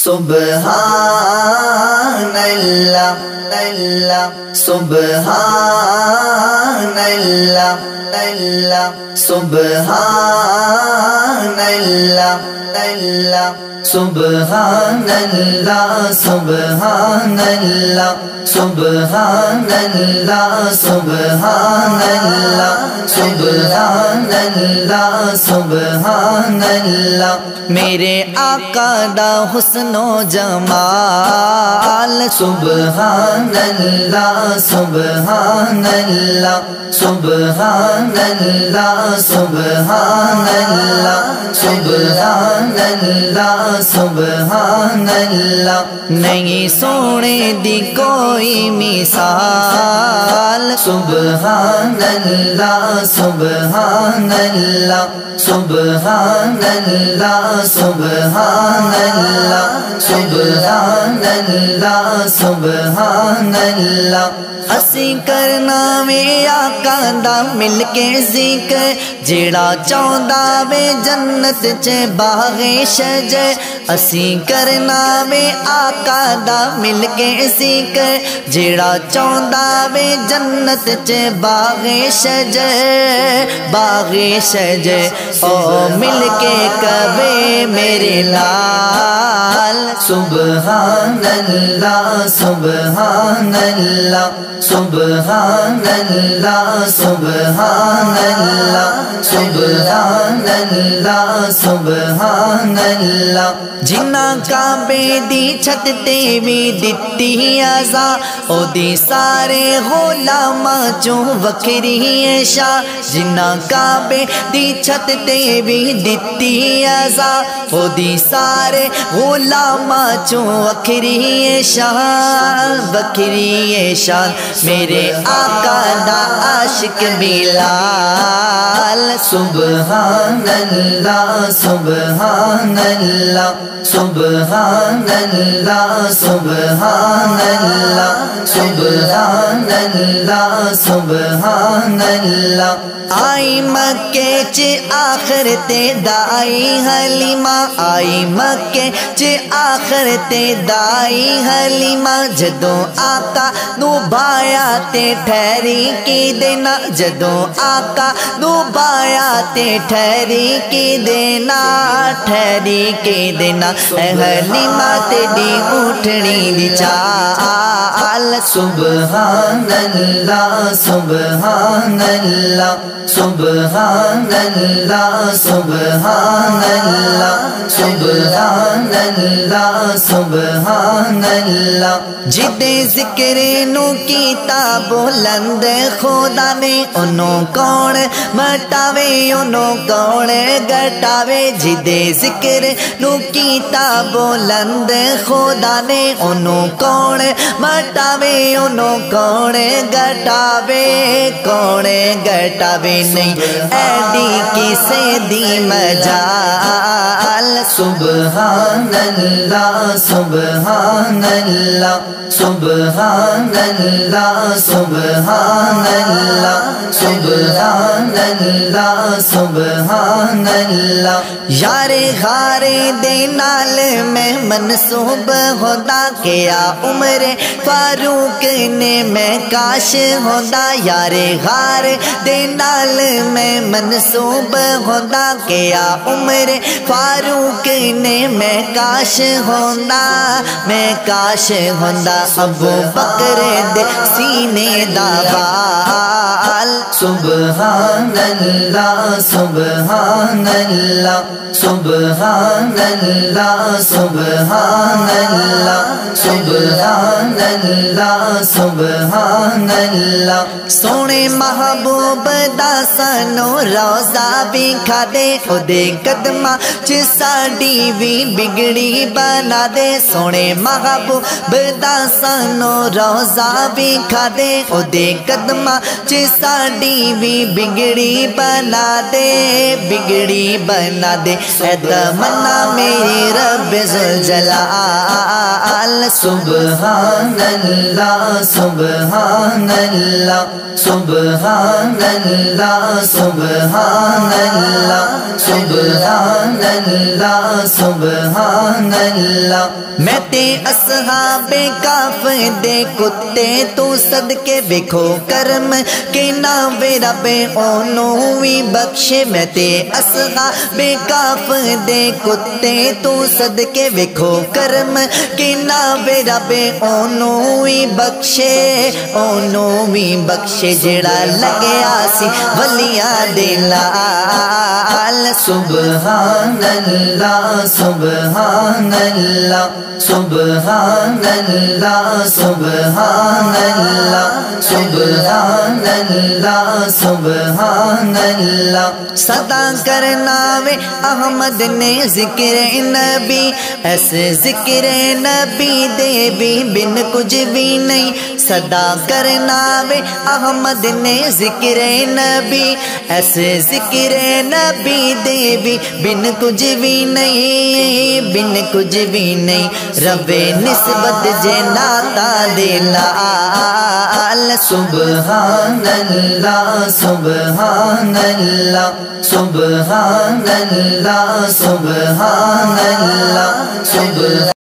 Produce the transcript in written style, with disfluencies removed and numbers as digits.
سبحان اللہ اللہ سبحان اللہ اللہ سبحان اللہ اللہ سبحان اللہ سبحان اللہ سبحان اللہ سبحان اللہ سبحان اللہ سبحان اللہ میرے آقا دا حسن و جمال سبحان اللہ سبحان اللہ سبحان اللہ سبحان اللہ سبحان اللہ سبحان اللہ نہیں سونے دی کوئی مثال سبحان اللہ سبحان اللہ سبحان اللہ سبحان اللہ سبحان اللہ سبحان اللہ اسی کرنا وے آقا دا مل کے ذکر جیڑا چاہندا وے جنت چ باغ شجر اسی کرنا وے آقا دا مل کے ذکر جیڑا چاہندا وے جنت چ باغ شجر او مل کے کبے میرے لال سبحان اللہ سبحان اللہ سبحان اللہ سبحان اللہ سبحان اللہ سبحان اللہ جنہاں کعبے دی چھت تے وی دتی ازا او دی سارے غلاماں چوں وکھری شاہ جنہاں کعبے دی چھت تے وی دتی ازا او دی سارے غلاماں چوں وکھری شاہ میرے آقا دا عاشق بلال سبحان اللہ سبحان اللہ سبحان اللہ سبحان اللہ سبحان اللہ سبحان اللہ آئی مکے چ آخر تے دائی حلیمہ آئی مکے چ آخر تے دائی حلیمہ جدوں آقا نو بایا تے ٹھہری کی دینا جدوں آقا نو بایا تے ٹھہری کی دینا اے حلیمہ تیری اٹھنی دی چال سبحان اللہ سبحان اللہ سبحان اللہ سبحان اللہ سبحان اللہ سبحان اللہ جدے ذکر نو کیتا بلند خدا نے انہوں کون مٹاوے انہوں کون گٹاوے جدے ذکر نو کیتا بلند خدا نے انہوں کون مٹاوے انہوں کون گٹاوے نہیں ایڈی کسے دی مجال سبحان اللہ سبحان اللہ سبحان اللہ سبحان اللہ سبحان اللہ سبحان اللہ یار غارے دے نال میں منسوب ہودا کیا عمر فاروق نے میں کاش ہودا یار غار دے نال میں منسوب ہودا کیا عمر فاروق نے میں کاش ہودا ابو بکر دے سینے دا بال سبحان اللہ سبحان اللہ سبحان اللہ سبحان اللہ سبحان اللہ سبحان اللہ سونے محبوب دا سانو روزہ بھی کھا دے خودے قدمہ چ ساڈی بھی بگڑی بنا دے سونے محبوب دا سانو روزہ بھی کھا دے خودے قدمہ چ ساڈی ساڈی بھی بگڑی بنا دے، بگڑی بنا دے اے تمنا میری رب ذوالجلال۔ سبحان اللہ سبحان اللہ سبحان اللہ سبحان اللہ سبحان اللہ سبحان اللہ۔ میں تے اصحاب کہف دے کتے تو صدقے ویکھو کرم کہ ناوے رب اونوں وی بخشے۔ میں تے اصحاب کہف دے کتے تو صدقے ویکھو کرم کہ ناوے رب اونوں وی بخشے، اونوں وی بخشے جڑا لگیا سی ولیاں دے نال۔ سبحان اللہ سبحان اللہ سبحان اللہ سبحان اللہ سبحان اللہ سبحان اللہ۔ صدا کرنا وے احمد نے ذکر نبی، ایسے ذکر نبی دے بھی بن کچھ بھی نہیں۔ صدا کرنا وے احمد نے ذکر نبی، ایسے ذکر نبی دے بھی بن کچھ بھی نہیں، بن کچھ بھی نہیں۔ رب نسبت جناتا دے نال۔ سبحان اللہ سبحان اللہ سبحان اللہ سبحان اللہ سبحان